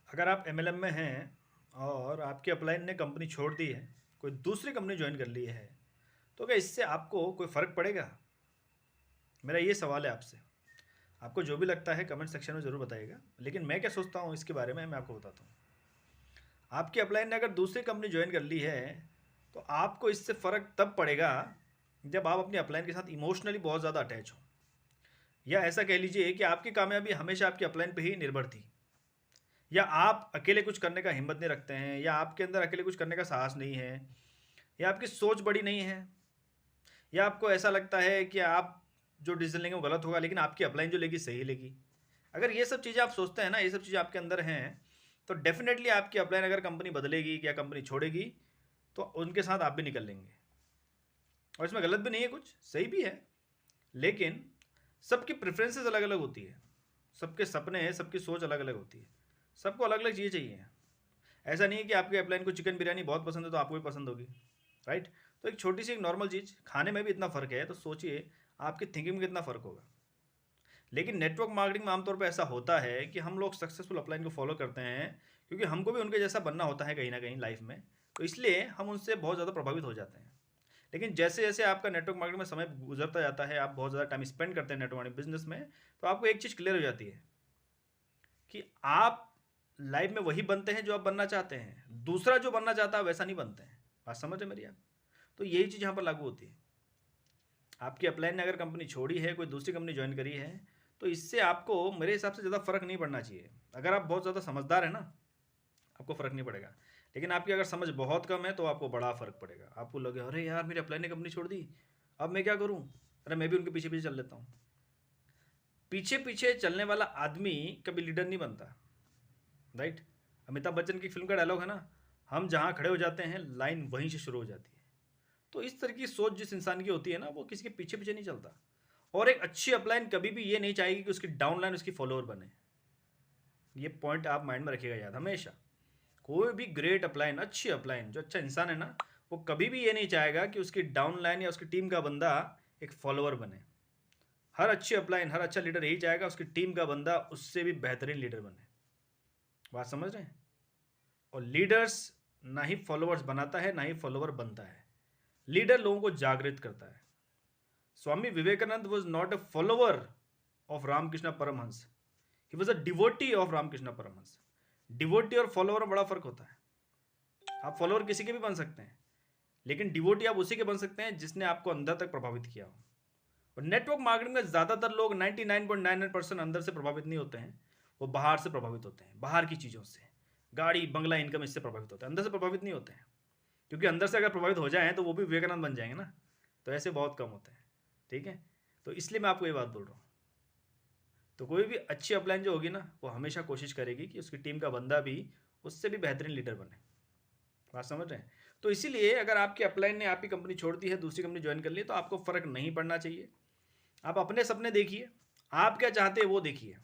अगर आप एमएलएम में हैं और आपके अपलाइन ने कंपनी छोड़ दी है, कोई दूसरी कंपनी ज्वाइन कर ली है, तो क्या इससे आपको कोई फ़र्क पड़ेगा? मेरा ये सवाल है आपसे। आपको जो भी लगता है कमेंट सेक्शन में ज़रूर बताइएगा, लेकिन मैं क्या सोचता हूँ इसके बारे में मैं आपको बताता हूँ। आपके अपलाइन ने अगर दूसरी कंपनी ज्वाइन कर ली है, तो आपको इससे फ़र्क तब पड़ेगा जब आप अपनी अपलाइन के साथ इमोशनली बहुत ज़्यादा अटैच हो, या ऐसा कह लीजिए कि आपकी कामयाबी हमेशा आपकी अपलाइन पे ही निर्भर थी, या आप अकेले कुछ करने का हिम्मत नहीं रखते हैं, या आपके अंदर अकेले कुछ करने का साहस नहीं है, या आपकी सोच बड़ी नहीं है, या आपको ऐसा लगता है कि आप जो डिसीजन लेंगे वो गलत होगा लेकिन आपकी अपलाइन जो लेगी सही लेगी। अगर ये सब चीज़ें आप सोचते हैं ना, ये सब चीज़ें आपके अंदर हैं, तो डेफिनेटली आपकी अपलाइन अगर कंपनी बदलेगी या कंपनी छोड़ेगी तो उनके साथ आप भी निकल लेंगे। और इसमें गलत भी नहीं है, कुछ सही भी है, लेकिन सबकी प्रेफरेंसेस अलग अलग होती है, सबके सपने, सबकी सोच अलग अलग होती है, सबको अलग अलग चीज़ें चाहिए। ऐसा नहीं है कि आपके अपलाइन को चिकन बिरयानी बहुत पसंद है तो आपको भी पसंद होगी, राइट? तो एक छोटी सी एक नॉर्मल चीज़ खाने में भी इतना फ़र्क है, तो सोचिए आपकी थिंकिंग में कितना फ़र्क होगा। लेकिन नेटवर्क मार्केटिंग में आमतौर पे ऐसा होता है कि हम लोग सक्सेसफुल अपलाइन को फॉलो करते हैं क्योंकि हमको भी उनके जैसा बनना होता है कहीं ना कहीं लाइफ में, तो इसलिए हम उनसे बहुत ज़्यादा प्रभावित हो जाते हैं। लेकिन जैसे जैसे आपका नेटवर्क मार्केटिंग में समय गुजरता जाता है, आप बहुत ज़्यादा टाइम स्पेंड करते हैं नेटवर्क मार्केटिंग बिजनेस में, तो आपको एक चीज़ क्लियर हो जाती है कि आप लाइफ में वही बनते हैं जो आप बनना चाहते हैं, दूसरा जो बनना चाहता है वैसा नहीं बनते हैं। बात समझ है मेरी आप? तो यही चीज़ यहाँ पर लागू होती है। आपकी अपलाइन ने अगर कंपनी छोड़ी है, कोई दूसरी कंपनी ज्वाइन करी है, तो इससे आपको मेरे हिसाब से ज़्यादा फ़र्क नहीं पड़ना चाहिए। अगर आप बहुत ज़्यादा समझदार हैं ना, आपको फ़र्क नहीं पड़ेगा। लेकिन आपकी अगर समझ बहुत कम है तो आपको बड़ा फ़र्क पड़ेगा। आपको लगे अरे यार मेरी अपलाइन ने कंपनी छोड़ दी, अब मैं क्या करूँ? अरे मैं भी उनके पीछे पीछे चल लेता हूँ। पीछे पीछे चलने वाला आदमी कभी लीडर नहीं बनता, राइट? अमिताभ बच्चन की फिल्म का डायलॉग है ना, हम जहाँ खड़े हो जाते हैं लाइन वहीं से शुरू हो जाती है। तो इस तरह की सोच जिस इंसान की होती है ना, वो किसी के पीछे पीछे नहीं चलता। और एक अच्छी अपलाइन कभी भी ये नहीं चाहेगी कि उसकी डाउनलाइन उसकी फॉलोअर बने। ये पॉइंट आप माइंड में रखिएगा याद हमेशा। कोई भी ग्रेट अपलाइन, अच्छी अपलाइन, जो अच्छा इंसान है ना, वो कभी भी ये नहीं चाहेगा कि उसकी डाउनलाइन या उसकी टीम का बंदा एक फॉलोअर बने। हर अच्छी अपलाइन, हर अच्छा लीडर यही चाहेगा उसकी टीम का बंदा उससे भी बेहतरीन लीडर बने। बात समझ रहे हैं? और लीडर्स ना ही फॉलोअर्स बनाता है ना ही फॉलोअर बनता है। लीडर लोगों को जागृत करता है। Swami Vivekananda was not a follower of Ramakrishna Paramahansa, he was a devotee of Ramakrishna Paramahansa. Devotee और फॉलोअर में बड़ा फर्क होता है। आप फॉलोअर किसी के भी बन सकते हैं, लेकिन डिवोटी आप उसी के बन सकते हैं जिसने आपको अंदर तक प्रभावित किया हो। और नेटवर्क मार्केटिंग में ज़्यादातर लोग 99.99% अंदर से प्रभावित नहीं होते हैं, वो बाहर से प्रभावित होते हैं, बाहर की चीज़ों से, गाड़ी बंगला इनकम, इससे प्रभावित होते हैं, अंदर से प्रभावित नहीं होते हैं। क्योंकि अंदर से अगर प्रभावित हो जाएं तो वो भी विवेकानंद बन जाएंगे ना, तो ऐसे बहुत कम होते हैं। ठीक है, तो इसलिए मैं आपको ये बात बोल रहा हूँ। तो कोई भी अच्छी अपलाइन जो होगी ना, वो हमेशा कोशिश करेगी कि उसकी टीम का बंदा भी उससे भी बेहतरीन लीडर बने। बात समझ रहे हैं? तो इसीलिए अगर आपकी अपलाइन ने आपकी कंपनी छोड़ दी है, दूसरी कंपनी ज्वाइन कर ली, तो आपको फ़र्क नहीं पड़ना चाहिए। आप अपने सपने देखिए, आप क्या चाहते हैं वो देखिए।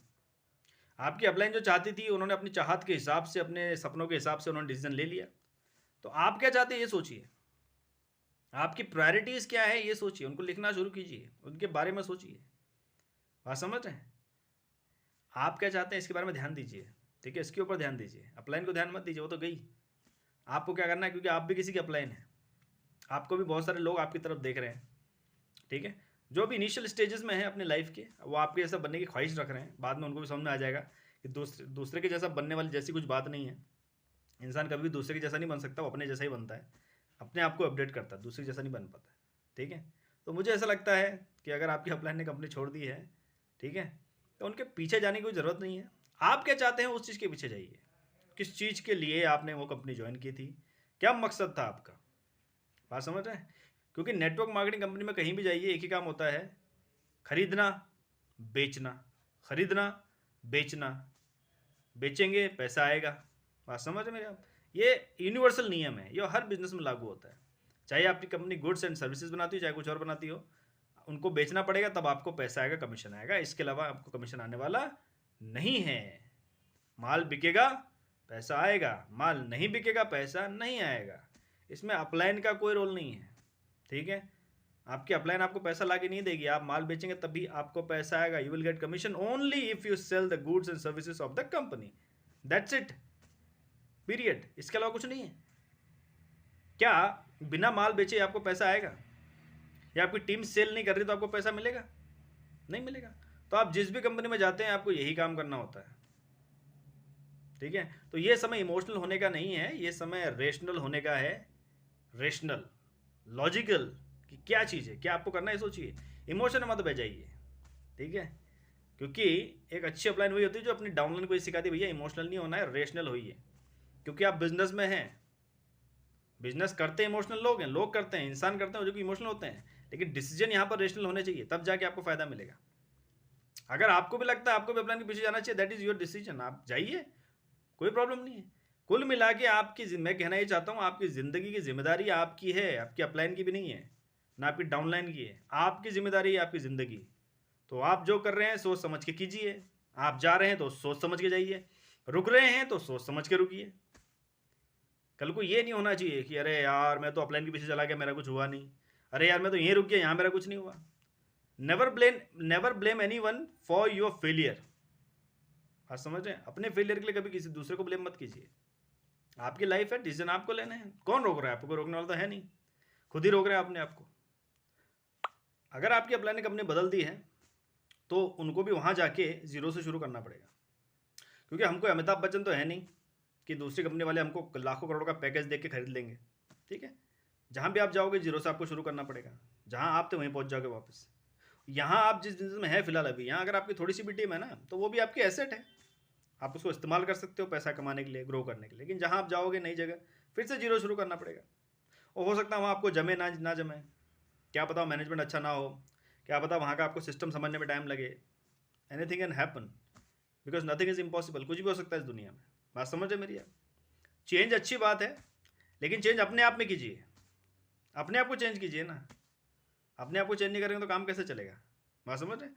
आपकी अपलाइन जो चाहती थी, उन्होंने अपनी चाहत के हिसाब से, अपने सपनों के हिसाब से उन्होंने डिसीजन ले लिया। तो आप क्या चाहते हैं ये सोचिए, आपकी प्रायोरिटीज़ क्या है ये सोचिए, उनको लिखना शुरू कीजिए, उनके बारे में सोचिए। बात समझ रहे हैं? आप क्या चाहते हैं इसके बारे में ध्यान दीजिए। ठीक है, इसके ऊपर ध्यान दीजिए, अपलाइन को ध्यान मत दीजिए, वो तो गई। आपको क्या करना है, क्योंकि आप भी किसी की अपलाइन है, आपको भी बहुत सारे लोग आपकी तरफ देख रहे हैं। ठीक है, जो भी इनिशियल स्टेजेस में है अपने लाइफ के, वो आपके जैसा बनने की ख्वाहिश रख रहे हैं। बाद में उनको भी समझ में आ जाएगा कि दूसरे के जैसा बनने वाली जैसी कुछ बात नहीं है। इंसान कभी भी दूसरे के जैसा नहीं बन सकता, वो अपने जैसा ही बनता है, अपने आप को अपडेट करता है, दूसरे जैसा नहीं बन पाता है। ठीक है, तो मुझे ऐसा लगता है कि अगर आपकी अपलाइन ने कंपनी छोड़ दी है, ठीक है, तो उनके पीछे जाने की कोई ज़रूरत नहीं है। आप क्या चाहते हैं उस चीज़ के पीछे जाइए। किस चीज़ के लिए आपने वो कंपनी ज्वाइन की थी, क्या मकसद था आपका? बात समझ रहे हैं? क्योंकि नेटवर्क मार्केटिंग कंपनी में कहीं भी जाइए एक ही काम होता है, खरीदना, बेचना, खरीदना, बेचना। बेचेंगे पैसा आएगा। बात समझ रहे मेरे आप? ये यूनिवर्सल नियम है, ये हर बिजनेस में लागू होता है। चाहे आपकी कंपनी गुड्स एंड सर्विसेज बनाती हो, चाहे कुछ और बनाती हो, उनको बेचना पड़ेगा, तब आपको पैसा आएगा, कमीशन आएगा। इसके अलावा आपको कमीशन आने वाला नहीं है। माल बिकेगा, पैसा आएगा, माल नहीं बिकेगा, पैसा नहीं आएगा। इसमें अपलाइन का कोई रोल नहीं है। ठीक है, आपकी अपलाइन आपको पैसा ला के नहीं देगी, आप माल बेचेंगे तभी आपको पैसा आएगा। You will get commission only if you sell the goods and services of the company, that's it. Period, इसके अलावा कुछ नहीं है। क्या बिना माल बेचे आपको पैसा आएगा? या आपकी टीम सेल नहीं कर रही तो आपको पैसा मिलेगा? नहीं मिलेगा। तो आप जिस भी कंपनी में जाते हैं आपको यही काम करना होता है, ठीक है। तो ये समय इमोशनल होने का नहीं है, ये समय रेशनल होने का है। रेशनल, लॉजिकल, कि क्या चीज़ है, क्या आपको करना है सोचिए, इमोशन मत बजाइए, ठीक है। क्योंकि एक अच्छी अपलाइन वही होती है जो अपनी डाउनलाइन को सिखाती है, भैया इमोशनल नहीं होना है, रेशनल होइए। क्योंकि आप बिजनेस में हैं, बिजनेस करते हैं इमोशनल लोग हैं, लोग करते हैं, इंसान करते हैं जो कि इमोशनल होते हैं, लेकिन डिसीजन यहाँ पर रेशनल होने चाहिए, तब जाके आपको फायदा मिलेगा। अगर आपको भी लगता है आपको भी अपलाइन के पीछे जाना चाहिए, दैट इज योर डिसीजन, आप जाइए, कोई प्रॉब्लम नहीं है। कुल मिला के आपकी, मैं कहना ये चाहता हूँ, आपकी ज़िंदगी की जिम्मेदारी आपकी है, आपकी अपलाइन की भी नहीं है, ना आपकी डाउनलाइन की है। आपकी जिम्मेदारी है आपकी ज़िंदगी। तो आप जो कर रहे हैं सोच समझ के कीजिए, आप जा रहे हैं तो सोच समझ के जाइए, रुक रहे हैं तो सोच समझ के रुकिए। कल को ये नहीं होना चाहिए कि अरे यार मैं तो अपलाइन के पीछे चला गया, मेरा कुछ हुआ नहीं, अरे यार मैं तो यहीं रुक गया, यहाँ मेरा कुछ नहीं हुआ। Never blame any one for your failure. आप समझ रहे हैं? अपने फेलियर के लिए कभी किसी दूसरे को ब्लेम मत कीजिए। आपकी लाइफ है, डिसीजन आपको लेने हैं, कौन रोक रहा है आपको? कोई रोकने वाला तो है नहीं, खुद ही रोक रहे हैं अपने आप को। अगर आपकी अपलाइन कंपनी बदल दी है तो उनको भी वहाँ जाके जीरो से शुरू करना पड़ेगा, क्योंकि हमको अमिताभ बच्चन तो है नहीं कि दूसरी कंपनी वाले हमको लाखों करोड़ का पैकेज देख के खरीद लेंगे, ठीक है। जहाँ भी आप जाओगे जीरो से आपको शुरू करना पड़ेगा, जहाँ आप थे वहीं पहुँच जाओगे वापस। यहाँ आप जिस बिजनेस में है फिलहाल अभी, यहाँ अगर आपकी थोड़ी सी भी टीम है ना तो वो भी आपकी एसेट है, आप उसको इस्तेमाल कर सकते हो पैसा कमाने के लिए, ग्रो करने के लिए। लेकिन जहाँ आप जाओगे नई जगह, फिर से जीरो शुरू करना पड़ेगा, और हो सकता है वहाँ आपको जमे ना जमे, क्या पता मैनेजमेंट अच्छा ना हो, क्या पता वहाँ का आपको सिस्टम समझने में टाइम लगे। Anything can happen, because nothing is impossible, कुछ भी हो सकता है इस दुनिया में। बात समझ रहे मेरी आप? चेंज अच्छी बात है, लेकिन चेंज अपने आप में कीजिए, अपने आप को चेंज कीजिए ना। अपने आप को चेंज नहीं करेंगे तो काम कैसे चलेगा? बात समझ रहे?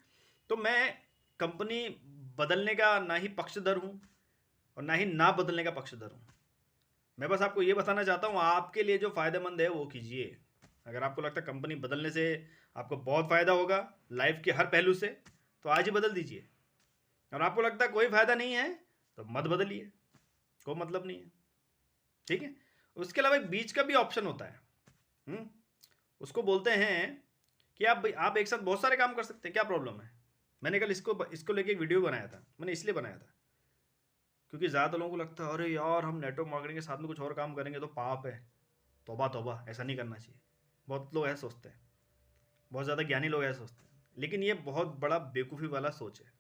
तो मैं कंपनी बदलने का ना ही पक्षधर हूँ और ना ही ना बदलने का पक्षधर हूँ। मैं बस आपको ये बताना चाहता हूँ, आपके लिए जो फ़ायदेमंद है वो कीजिए। अगर आपको लगता है कंपनी बदलने से आपको बहुत फ़ायदा होगा लाइफ के हर पहलू से, तो आज ही बदल दीजिए। और आपको लगता है कोई फ़ायदा नहीं है तो मत बदलिए, कोई मतलब नहीं है, ठीक है। उसके अलावा एक बीच का भी ऑप्शन होता है, उसको बोलते हैं कि आप एक साथ बहुत सारे काम कर सकते हैं, क्या प्रॉब्लम है? मैंने कल इसको लेके एक वीडियो बनाया था, मैंने इसलिए बनाया था क्योंकि ज़्यादा लोगों को लगता है अरे यार हम नेटवर्क मार्केटिंग के साथ में कुछ और काम करेंगे तो पाप है, तौबा तौबा, ऐसा नहीं करना चाहिए। बहुत लोग ऐसा सोचते हैं, बहुत ज़्यादा ज्ञानी लोग ऐसा सोचते हैं, लेकिन ये बहुत बड़ा बेवकूफ़ी वाला सोच है।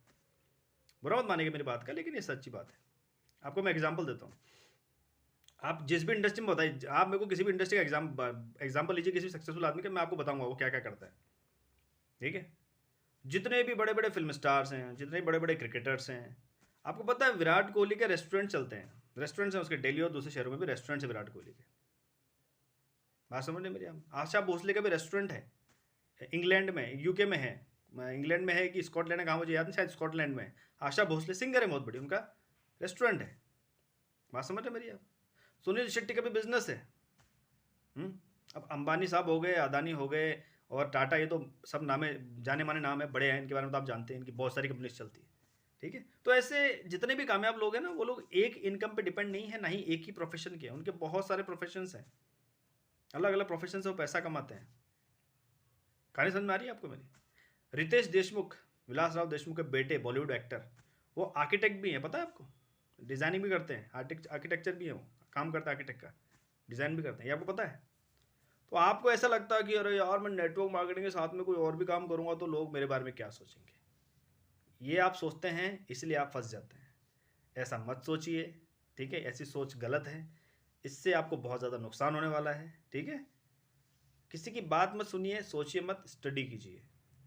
बुरा मत मानेंगे मेरी बात का, लेकिन ये सच्ची बात है। आपको मैं एग्जाम्पल देता हूँ, आप जिस भी इंडस्ट्री में बताइए, आप मेरे को किसी भी इंडस्ट्री का एग्जाम्पल लीजिए किसी सक्सेसफुल आदमी का, मैं आपको बताऊंगा वो क्या क्या करता है, ठीक है। जितने भी बड़े बड़े फिल्म स्टार्स हैं, जितने बड़े बड़े क्रिकेटर्स हैं, आपको पता है विराट कोहली के रेस्टोरेंट चलते हैं, रेस्टोरेंट्स हैं उसके, दिल्ली और दूसरे शहरों में भी रेस्टोरेंट्स है विराट कोहली के। बात समझ रहे मेरी? आप आशा भोसले का भी रेस्टोरेंट है इंग्लैंड में, यूके में है, इंग्लैंड में है कि स्कॉटलैंड है, कहाँ मुझे याद नहीं, शायद स्कॉटलैंड में है। आशा भोसले सिंगर है बहुत बड़ी, उनका रेस्टोरेंट है। बात समझ रहे मेरी आप? सुनील शेट्टी का भी बिजनेस है। अब अंबानी साहब हो गए, अदानी हो गए और टाटा, ये तो सब नामे जाने माने नाम है, बड़े हैं, इनके बारे में तो आप जानते हैं, इनकी बहुत सारी कंपनीज चलती है, ठीक है। तो ऐसे जितने भी कामयाब लोग हैं ना, वो लोग एक इनकम पे डिपेंड नहीं है, ना ही एक ही प्रोफेशन के, उनके बहुत सारे प्रोफेशंस हैं, अलग अलग प्रोफेशन से वो पैसा कमाते हैं। कहानी समझ में आ रही है आपको मेरी? रितेश देशमुख, विलास राव देशमुख के बेटे, बॉलीवुड एक्टर, वो आर्किटेक्ट भी हैं, पता है आपको? डिज़ाइनिंग भी करते हैं, आर्किटेक्चर भी है, वो काम करता है आर्किटेक्ट का, डिज़ाइन भी करते हैं, ये आपको पता है? तो आपको ऐसा लगता है कि अरे यार मैं नेटवर्क मार्केटिंग के साथ में कोई और भी काम करूंगा तो लोग मेरे बारे में क्या सोचेंगे, ये आप सोचते हैं, इसलिए आप फंस जाते हैं। ऐसा मत सोचिए, ठीक है, ऐसी सोच गलत है, इससे आपको बहुत ज़्यादा नुकसान होने वाला है, ठीक है। किसी की बात मत सुनिए, सोचिए मत, स्टडी कीजिए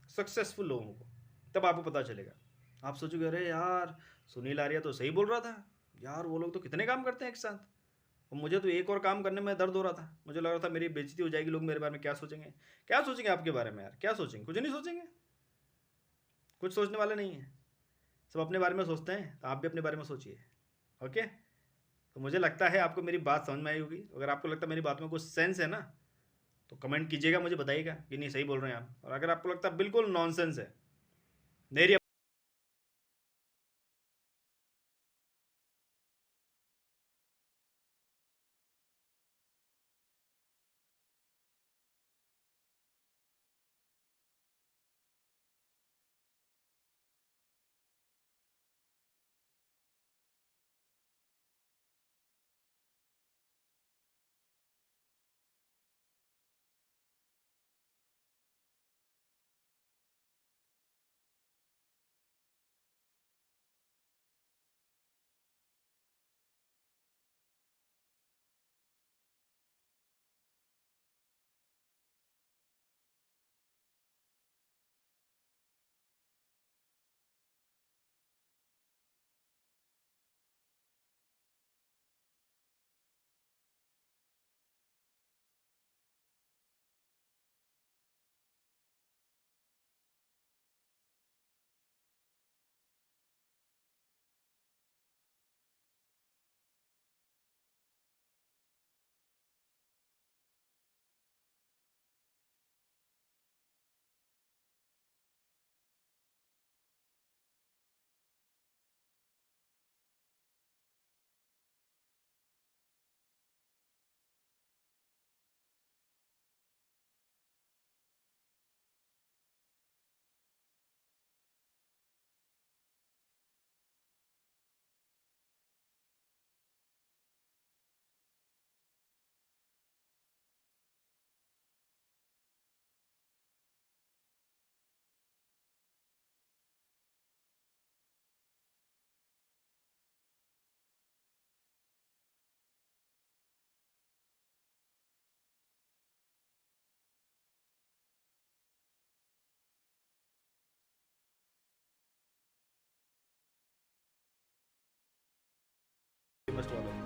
सक्सेसफुल लोगों को, तब आपको पता चलेगा। आप सोचोगे अरे यार सुनील आर्या तो सही बोल रहा था, यार वो लोग तो कितने काम करते हैं एक साथ, और मुझे तो एक और काम करने में दर्द हो रहा था, मुझे लग रहा था मेरी बेइज्जती हो जाएगी, लोग मेरे बारे में क्या सोचेंगे, क्या सोचेंगे आपके बारे में यार, क्या सोचेंगे? कुछ नहीं सोचेंगे, कुछ सोचने वाले नहीं हैं, सब अपने बारे में सोचते हैं। तो आप भी अपने बारे में सोचिए, ओके। तो मुझे लगता है आपको मेरी बात समझ में आई होगी। अगर आपको लगता है मेरी बात में कुछ सेंस है ना, तो कमेंट कीजिएगा, मुझे बताइएगा कि नहीं सही बोल रहे हैं आप। और अगर आपको लगता है बिल्कुल नॉनसेंस है, मेरी इन्वेस्ट वालों को।